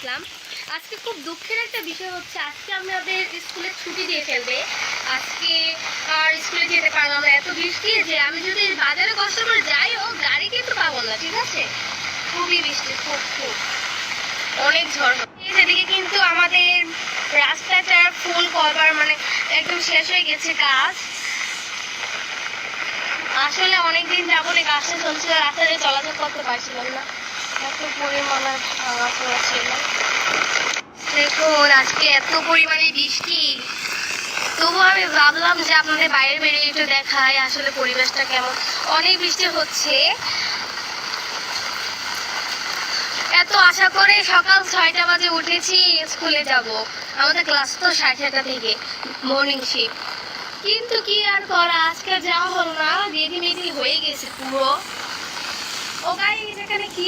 আসলাম। আজকে খুব দুঃখের একটা বিষয় হচ্ছে, আজকে আমাদের স্কুলে ছুটি দিয়ে ফেলবে। আজকে আর স্কুলে যেতে পারলাম না, এত বৃষ্টি যে আমি যদি বাজারে কষ্ট করে যাইও গাড়ি কিন্তু পাবো না। ঠিক আছে, খুবই বৃষ্টি, খুব খুব অনেক ঝড়। সেদিকে কিন্তু আমাদের রাস্তাটা ফুল করবার মানে একদম শেষ হয়ে গেছে কাজ। আসলে অনেকদিন যাবত এই কাজটা চলছিল, রাস্তায় চলাচল করতে পারছিলাম না, এত পরিমাণে ভাঙাচোরা ছিল। দেখুন আজকে এত পরিমাণে বৃষ্টি, তবু আমি ভাবলাম যে আপনাদের বাইরে বেরিয়ে একটু দেখাই আসলে পরিবেশটা কেমন। অনেক বৃষ্টি হচ্ছে, এত আশা করে সকাল 6টা বাজে উঠেছি স্কুলে যাব। আমাদের ক্লাস তো 7:30 থেকে, মর্নিং শিফট। কিন্তু কি আর করা, আজকে যাওয়া হলো না, রেডি মেডি হয়ে গেছে পুরো। ও গাইস, এখানে কি